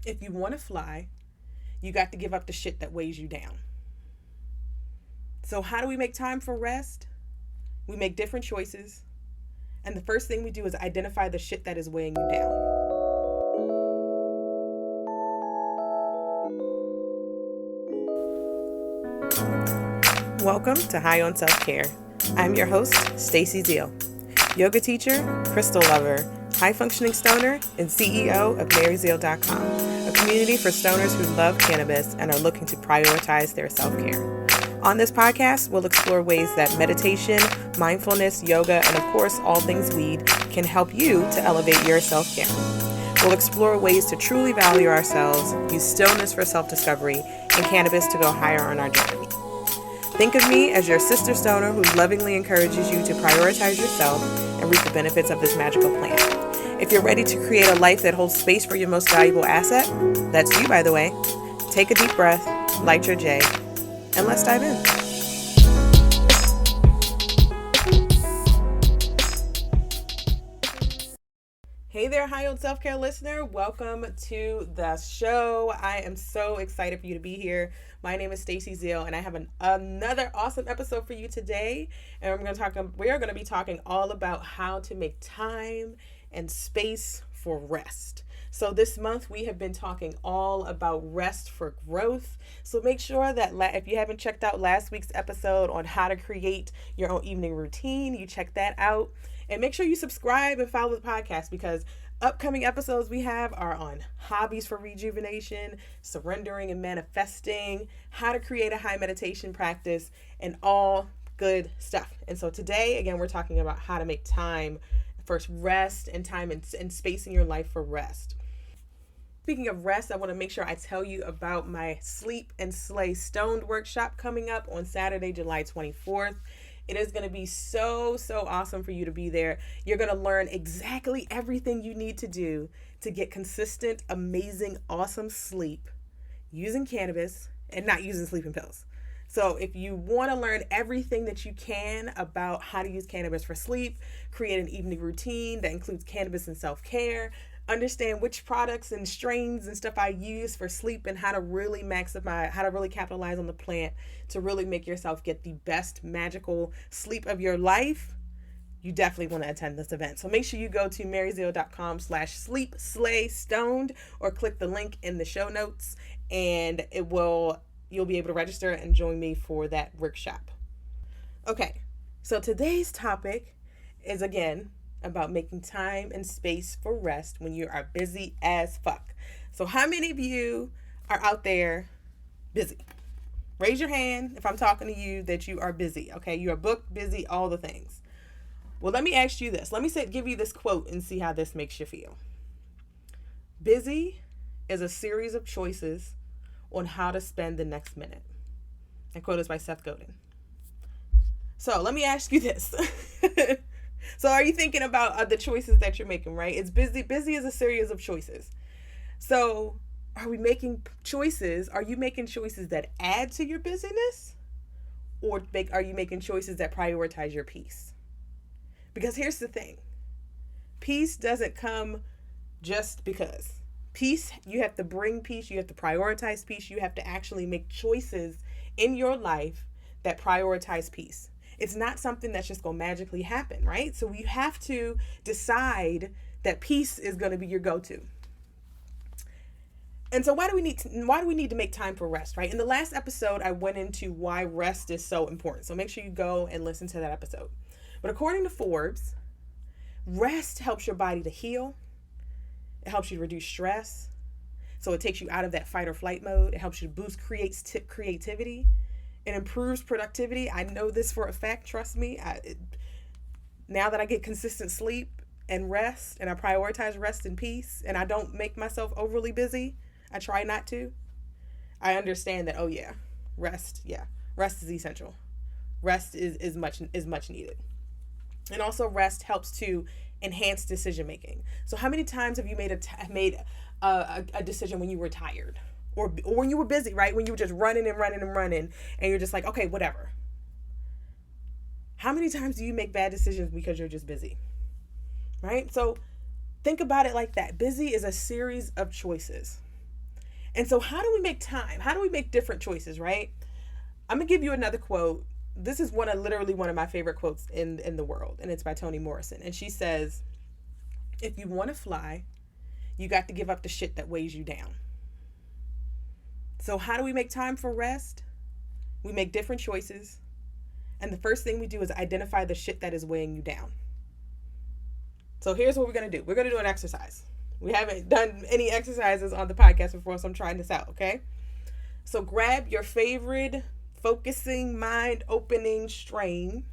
If you want to fly, you got to give up the shit that weighs you down. So, how do we make time for rest? We make different choices. And the first thing we do is identify the shit that is weighing you down. Welcome to High on Self-Care. I'm your host, Stacey Zeal, yoga teacher, crystal lover, high-functioning stoner, and CEO of MaryZeal.com, a community for stoners who love cannabis and are looking to prioritize their self-care. On this podcast, we'll explore ways that meditation, mindfulness, yoga, and of course, all things weed can help you to elevate your self-care. We'll explore ways to truly value ourselves, use stillness for self-discovery, and cannabis to go higher on our journey. Think of me as your sister stoner who lovingly encourages you to prioritize yourself and reap the benefits of this magical plant. If you're ready to create a life that holds space for your most valuable asset, that's you, by the way, take a deep breath, light your J, and let's dive in. Hey there, High on Self-Care listener. Welcome to the show. I am so excited for you to be here. My name is Stacey Zeal, and I have another awesome episode for you today. And we are going to be talking all about how to make time and space for rest. So this month we have been talking all about rest for growth. So make sure that if you haven't checked out last week's episode on how to create your own evening routine, you check that out. And make sure you subscribe and follow the podcast because upcoming episodes we have are on hobbies for rejuvenation, surrendering and manifesting, how to create a high meditation practice, and all good stuff. And so today, again, we're talking about how to make time for rest and time and space in your life for rest. Speaking of rest, I want to make sure I tell you about my Sleep and Slay Stoned workshop coming up on Saturday, July 24th. It is going to be so awesome for you to be there. You're going to learn exactly everything you need to do to get consistent, amazing, awesome sleep using cannabis and not using sleeping pills. So if you want to learn everything that you can about how to use cannabis for sleep, create an evening routine that includes cannabis and self-care, understand which products and strains and stuff I use for sleep and how to really capitalize on the plant to really make yourself get the best magical sleep of your life, you definitely want to attend this event. So make sure you go to maryzeal.com/sleepslaystoned or click the link in the show notes and you'll be able to register and join me for that workshop. Okay, so today's topic is again about making time and space for rest when you are busy as fuck. So how many of you are out there busy? Raise your hand if I'm talking to you that you are busy. Okay, you are booked, busy, all the things. Well, let me ask you this. Let me give you this quote and see how this makes you feel. Busy is a series of choices on how to spend the next minute. That quote is by Seth Godin. So let me ask you this. So are you thinking about the choices that you're making, right? It's busy. Busy is a series of choices. So are we making choices? Are you making choices that add to your busyness? Or are you making choices that prioritize your peace? Because here's the thing. Peace doesn't come just because. Peace, you have to bring peace. You have to prioritize peace. You have to actually make choices in your life that prioritize peace. It's not something that's just going to magically happen, right? So you have to decide that peace is going to be your go-to. And so why do we need to make time for rest, right? In the last episode, I went into why rest is so important. So make sure you go and listen to that episode. But according to Forbes, rest helps your body to heal. It helps you to reduce stress. So it takes you out of that fight or flight mode. It helps you to boost creativity. It improves productivity. I know this for a fact. Trust me. Now that I get consistent sleep and rest, and I prioritize rest and peace, and I don't make myself overly busy, I try not to, I understand that, rest is essential. Rest is much needed. And also rest helps to enhance decision making. So how many times have you made a decision when you were tired? Or when you were busy, right? When you were just running, and you're just like, okay, whatever. How many times do you make bad decisions because you're just busy? Right? So think about it like that. Busy is a series of choices. And so how do we make time? How do we make different choices, right? I'm going to give you another quote. This is literally one of my favorite quotes in the world, and it's by Toni Morrison. And she says, if you want to fly, you got to give up the shit that weighs you down. So how do we make time for rest? We make different choices. And the first thing we do is identify the shit that is weighing you down. So here's what we're going to do. We're going to do an exercise. We haven't done any exercises on the podcast before, so I'm trying this out, okay? So grab your favorite focusing, mind-opening strain.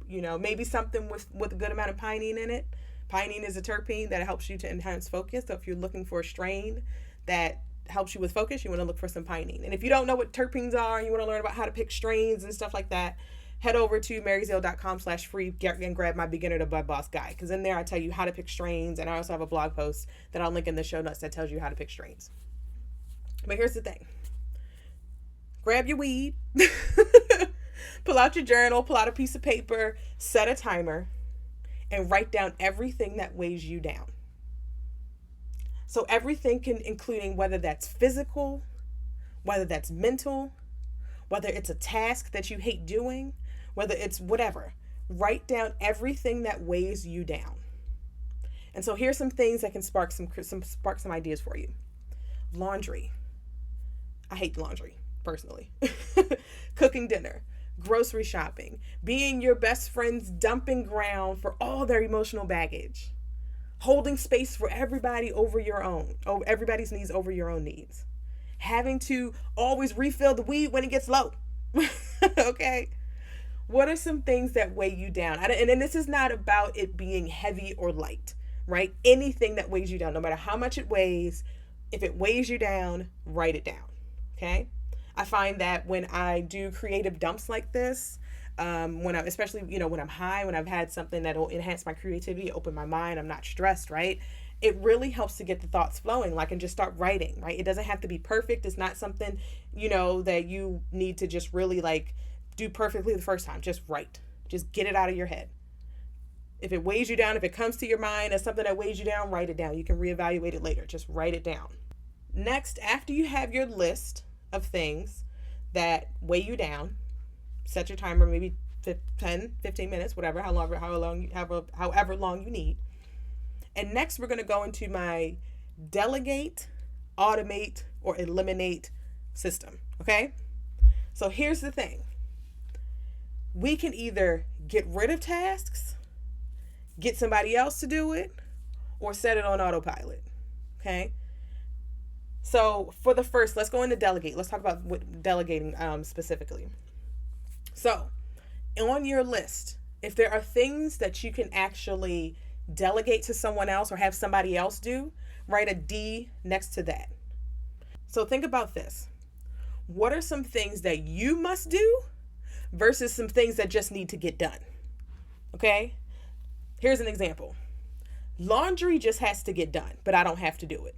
You know, maybe something with a good amount of pinene in it. Pinene is a terpene that helps you to enhance focus. So if you're looking for a strain that helps you with focus, you want to look for some pinene. And if you don't know what terpenes are and you want to learn about how to pick strains and stuff like that, head over to maryzale.com/free and grab my Beginner to Bud Boss guide. Because in there I tell you how to pick strains, and I also have a blog post that I'll link in the show notes that tells you how to pick strains. But here's the thing. Grab your weed, pull out your journal, pull out a piece of paper, set a timer, and write down everything that weighs you down. So everything including whether that's physical, whether that's mental, whether it's a task that you hate doing, whether it's whatever. Write down everything that weighs you down. And so here's some things that can spark some ideas for you. Laundry. I hate laundry, personally. Cooking dinner. Grocery shopping. Being your best friend's dumping ground for all their emotional baggage. Holding space for everybody's needs over your own needs. Having to always refill the weed when it gets low. Okay? What are some things that weigh you down? And this is not about it being heavy or light, right? Anything that weighs you down, no matter how much it weighs, if it weighs you down, write it down. Okay? I find that when I do creative dumps like this, especially when I'm high, when I've had something that'll enhance my creativity, open my mind, I'm not stressed, right? It really helps to get the thoughts flowing, like, and just start writing, right? It doesn't have to be perfect. It's not something, that you need to just really do perfectly the first time. Just write. Just get it out of your head. If it weighs you down, if it comes to your mind as something that weighs you down, write it down. You can reevaluate it later. Just write it down. Next, after you have your list of things that weigh you down, set your timer, maybe 10, 15 minutes, whatever, however long you need. And next, we're going to go into my delegate, automate, or eliminate system. Okay? So here's the thing. We can either get rid of tasks, get somebody else to do it, or set it on autopilot. Okay? So for the first, let's go into delegate. Let's talk about what delegating specifically. So on your list, if there are things that you can actually delegate to someone else or have somebody else do, write a D next to that. So think about this. What are some things that you must do versus some things that just need to get done? Okay? Here's an example. Laundry just has to get done, but I don't have to do it.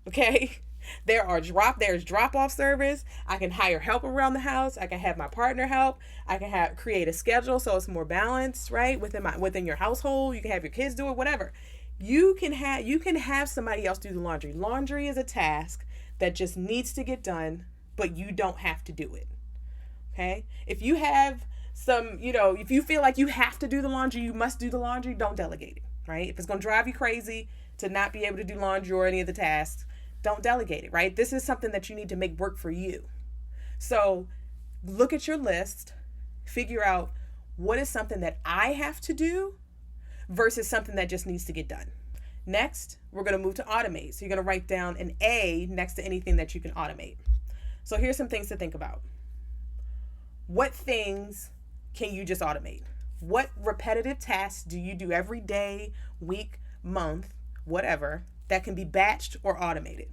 Okay? There's drop-off service. I can hire help around the house. I can have my partner help. I can create a schedule so it's more balanced, right? Within your household, you can have your kids do it, whatever. You can have somebody else do the laundry. Laundry is a task that just needs to get done, but you don't have to do it. Okay? If you have if you feel like you have to do the laundry, you must do the laundry, don't delegate it, right? If it's going to drive you crazy to not be able to do laundry or any of the tasks, don't delegate it, right? This is something that you need to make work for you. So look at your list, figure out what is something that I have to do versus something that just needs to get done. Next, we're going to move to automate. So you're going to write down an A next to anything that you can automate. So here's some things to think about. What things can you just automate? What repetitive tasks do you do every day, week, month, whatever, that can be batched or automated?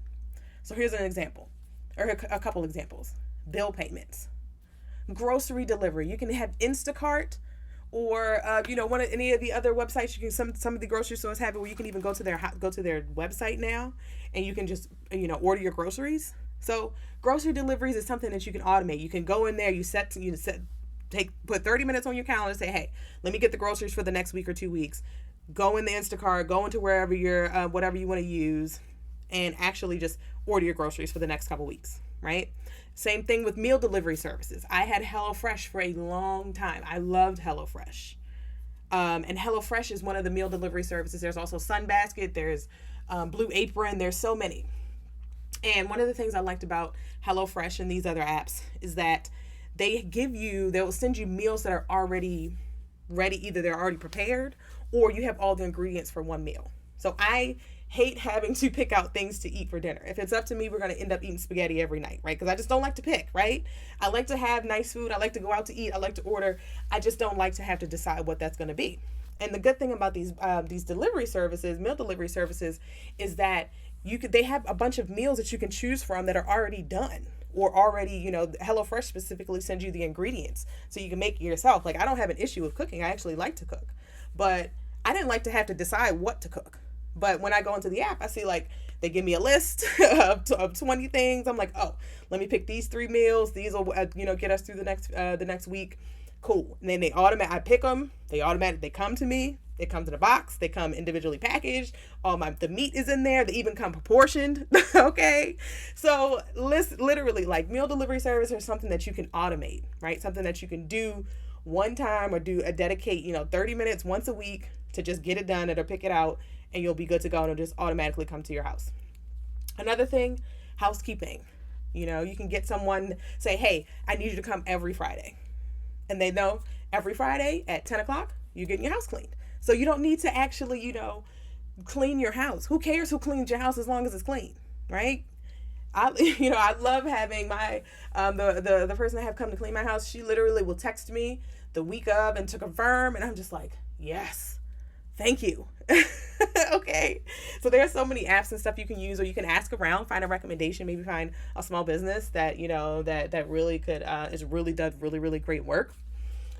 So here's an example, or a couple examples. Bill payments, grocery delivery. You can have Instacart or one of any of the other websites. You can some of the grocery stores have it where you can even go to their website now, and you can just order your groceries. So grocery deliveries is something that you can automate. You can go in there, put 30 minutes on your calendar, say, hey, let me get the groceries for the next week or 2 weeks. Go in the Instacart, go into wherever whatever you want to use, and actually just order your groceries for the next couple weeks, right? Same thing with meal delivery services. I had HelloFresh for a long time. I loved HelloFresh. And HelloFresh is one of the meal delivery services. There's also Sunbasket, there's Blue Apron, there's so many. And one of the things I liked about HelloFresh and these other apps is that they'll send you meals that are already ready. Either they're already prepared or you have all the ingredients for one meal. So I hate having to pick out things to eat for dinner. If it's up to me, we're going to end up eating spaghetti every night, right? Because I just don't like to pick, right? I like to have nice food. I like to go out to eat. I like to order. I just don't like to have to decide what that's going to be. And the good thing about these delivery services, meal delivery services, is that they have a bunch of meals that you can choose from that are already done or already, HelloFresh specifically sends you the ingredients so you can make it yourself. Like, I don't have an issue with cooking. I actually like to cook, but I didn't like to have to decide what to cook. But when I go into the app, I see like they give me a list of 20 things. I'm like, oh, let me pick these 3 meals. These will, get us through the next week. Cool. And then I pick them. They come to me. They come to the box. They come individually packaged. The meat is in there. They even come proportioned. Okay. So literally, like, meal delivery service is something that you can automate, right? Something that you can do one time or dedicate, 30 minutes once a week to just get it done or pick it out, and you'll be good to go, and it'll just automatically come to your house. Another thing, housekeeping. You can get someone, say, hey, I need you to come every Friday. And they know every Friday at 10 o'clock, you're getting your house cleaned. So you don't need to actually, clean your house. Who cares who cleans your house as long as it's clean, right? I love having my, the person I have come to clean my house, she literally will text me the week of and to confirm. And I'm just like, yes, thank you. Okay. So there are so many apps and stuff you can use, or you can ask around, find a recommendation, maybe find a small business that, that really could, does really, really great work.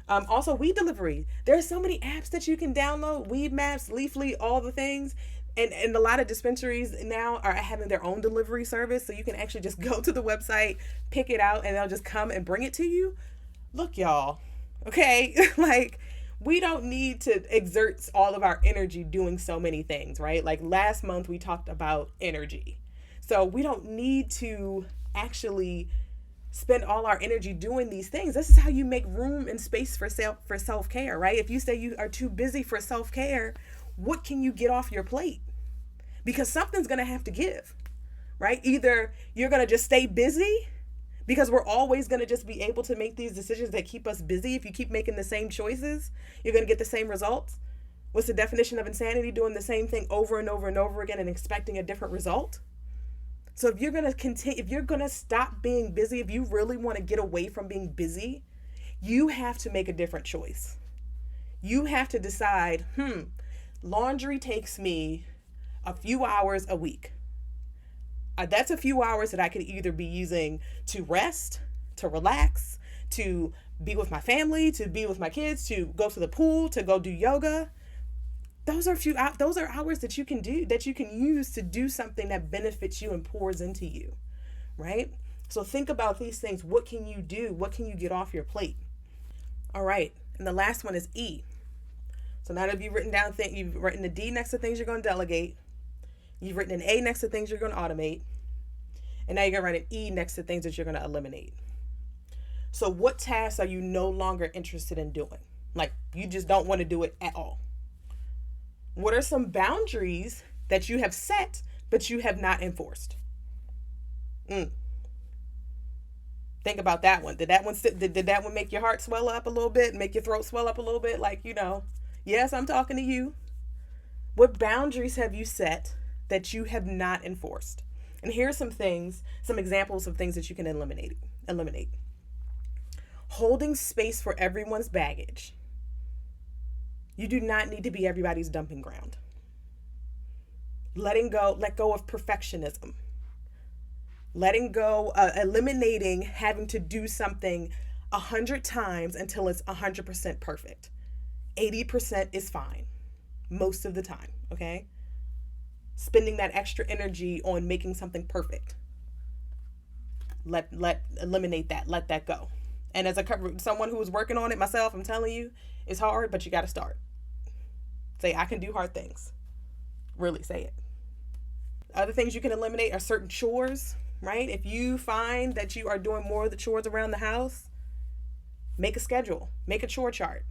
Also weed delivery. There are so many apps that you can download, Weed Maps, Leafly, all the things. And a lot of dispensaries now are having their own delivery service. So you can actually just go to the website, pick it out, and they'll just come and bring it to you. Look, y'all. Okay. Like, we don't need to exert all of our energy doing so many things, right? Like last month we talked about energy. So we don't need to actually spend all our energy doing these things. This is how you make room and space for self-care, right? If you say you are too busy for self-care, what can you get off your plate? Because something's going to have to give, right? Either you're going to just stay busy, because we're always going to just be able to make these decisions that keep us busy. If you keep making the same choices, you're going to get the same results. What's the definition of insanity? Doing the same thing over and over and over again and expecting a different result. So if you're going to stop being busy, if you really want to get away from being busy, you have to make a different choice. You have to decide, laundry takes me a few hours a week. That's a few hours that I could either be using to rest, to relax, to be with my family, to be with my kids, to go to the pool, to go do yoga. Those are hours that you can use to do something that benefits you and pours into you, right? So think about these things. What can you do? What can you get off your plate? All right. And the last one is E. So now that you've written a D next to things you're going to delegate. You've written an A next to things you're going to automate. And now you're going to write an E next to things that you're going to eliminate. So what tasks are you no longer interested in doing? Like, you just don't want to do it at all. What are some boundaries that you have set, but you have not enforced? Think about that one. Did that one make your heart swell up a little bit? Make your throat swell up a little bit? Like, yes, I'm talking to you. What boundaries have you set that you have not enforced? And here's some examples of things that you can eliminate. Holding space for everyone's baggage. You do not need to be everybody's dumping ground. Let go of perfectionism. Eliminating having to do something 100 times until it's 100% perfect. 80% is fine most of the time, okay? Spending that extra energy on making something perfect. Eliminate that. Let that go. And as someone who is working on it myself, I'm telling you, it's hard, but you got to start. Say, I can do hard things. Really say it. Other things you can eliminate are certain chores, right? If you find that you are doing more of the chores around the house, make a schedule, make a chore chart,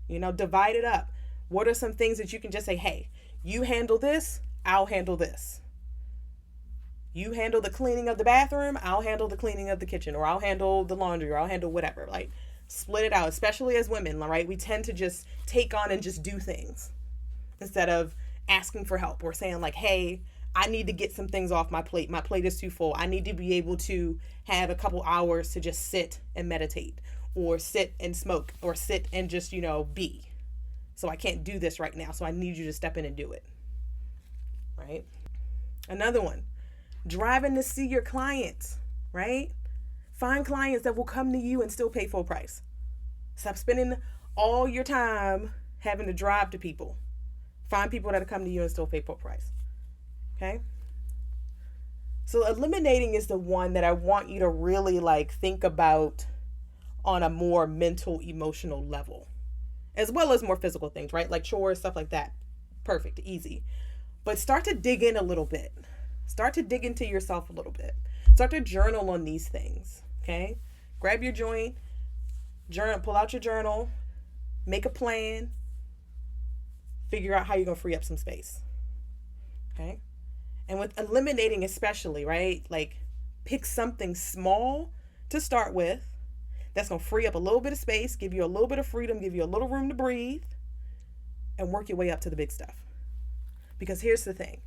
divide it up. What are some things that you can just say, hey, you handle this, I'll handle this. You handle the cleaning of the bathroom, I'll handle the cleaning of the kitchen, or I'll handle the laundry, or I'll handle whatever. Like, split it out, especially as women, right? We tend to just take on and just do things instead of asking for help or saying like, hey, I need to get some things off my plate. My plate is too full. I need to be able to have a couple hours to just sit and meditate, or sit and smoke, or sit and just, be. So I can't do this right now. So I need you to step in and do it. Right? Another one, driving to see your clients, right? Find clients that will come to you and still pay full price. Stop spending all your time having to drive to people. Find people that come to you and still pay full price. Okay? So eliminating is the one that I want you to really think about on a more mental, emotional level, as well as more physical things, right? Like chores, stuff like that. Perfect, easy. But start to dig in a little bit. Start to dig into yourself a little bit. Start to journal on these things, okay? Grab your joint, journal, pull out your journal, make a plan, figure out how you're going to free up some space, okay? And with eliminating especially, right, pick something small to start with that's going to free up a little bit of space, give you a little bit of freedom, give you a little room to breathe, and work your way up to the big stuff. Because here's the thing.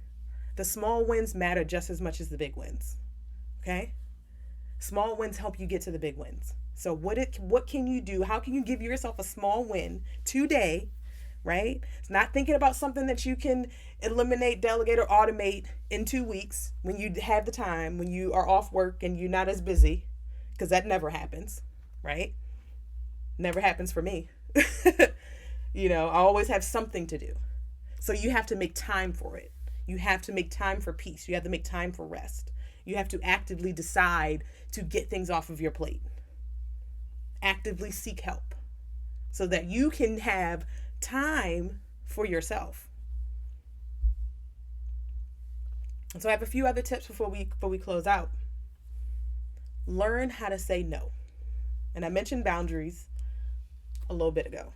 The small wins matter just as much as the big wins. Okay? Small wins help you get to the big wins. So what can you do? How can you give yourself a small win today, right? It's not thinking about something that you can eliminate, delegate, or automate in 2 weeks when you have the time, when you are off work and you're not as busy, because that never happens, right? Never happens for me. I always have something to do. So you have to make time for it. You have to make time for peace. You have to make time for rest. You have to actively decide to get things off of your plate. Actively seek help so that you can have time for yourself. And so I have a few other tips before we close out. Learn how to say no. And I mentioned boundaries a little bit ago.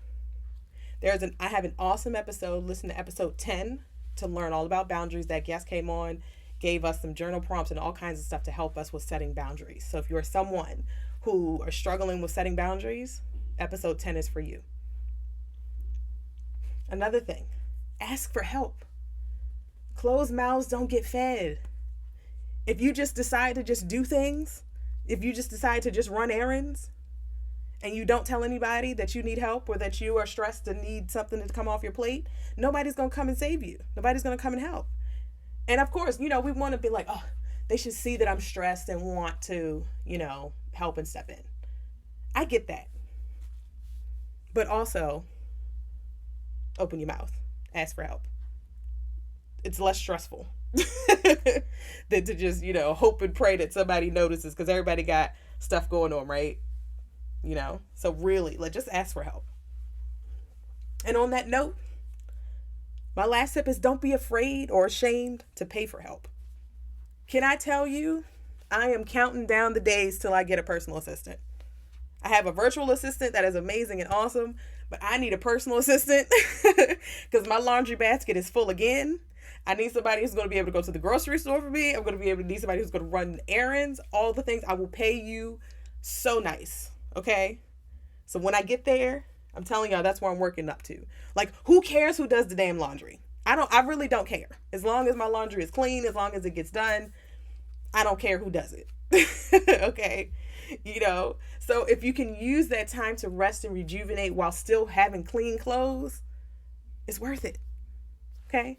I have an awesome episode. Listen to episode 10 to learn all about boundaries. That guest came on, gave us some journal prompts and all kinds of stuff to help us with setting boundaries. So if you're someone who are struggling with setting boundaries, episode 10 is for you. Another thing, ask for help. Closed mouths don't get fed. If you just decide to just do things, if you just decide to just run errands, and you don't tell anybody that you need help or that you are stressed and need something to come off your plate, nobody's going to come and save you. Nobody's going to come and help. And of course, we want to be like, oh, they should see that I'm stressed and want to, help and step in. I get that. But also, open your mouth. Ask for help. It's less stressful than to just, hope and pray that somebody notices, because everybody got stuff going on, right? So really, just ask for help. And on that note, my last tip is don't be afraid or ashamed to pay for help. Can I tell you, I am counting down the days till I get a personal assistant. I have a virtual assistant that is amazing and awesome, but I need a personal assistant because my laundry basket is full again. I need somebody who's going to be able to go to the grocery store for me. I'm going to be able to need somebody who's going to run errands, all the things. I will pay you so nice. Okay? So when I get there, I'm telling y'all, that's where I'm working up to. Who cares who does the damn laundry? I really don't care. As long as my laundry is clean, as long as it gets done, I don't care who does it. Okay? So if you can use that time to rest and rejuvenate while still having clean clothes, it's worth it. Okay?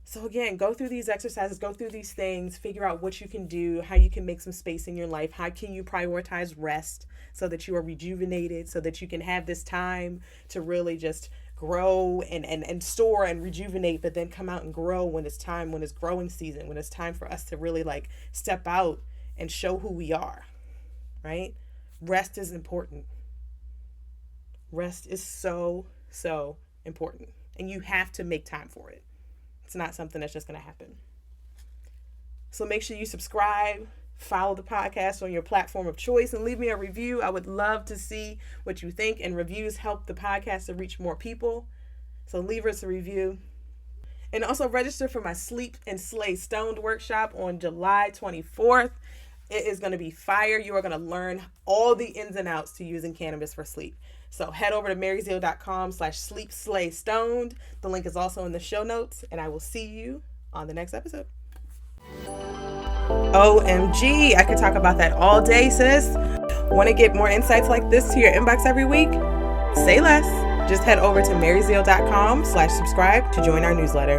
So again, go through these exercises, go through these things, figure out what you can do, how you can make some space in your life, how can you prioritize rest so that you are rejuvenated, so that you can have this time to really just grow and store and rejuvenate, but then come out and grow when it's time, when it's growing season, when it's time for us to really step out and show who we are, right? Rest is important. Rest is so, so important. And you have to make time for it. It's not something that's just going to happen. So make sure you subscribe, follow the podcast on your platform of choice, and leave me a review. I would love to see what you think, and reviews help the podcast to reach more people. So leave us a review. And also register for my Sleep and Slay Stoned workshop on July 24th. It is going to be fire. You are going to learn all the ins and outs to using cannabis for sleep. So head over to maryzeal.com/sleepslaystoned. The link is also in the show notes, and I will see you on the next episode. OMG, I could talk about that all day, sis. Want to get more insights like this to your inbox every week? Say less. Just head over to maryzeal.com/subscribe to join our newsletter.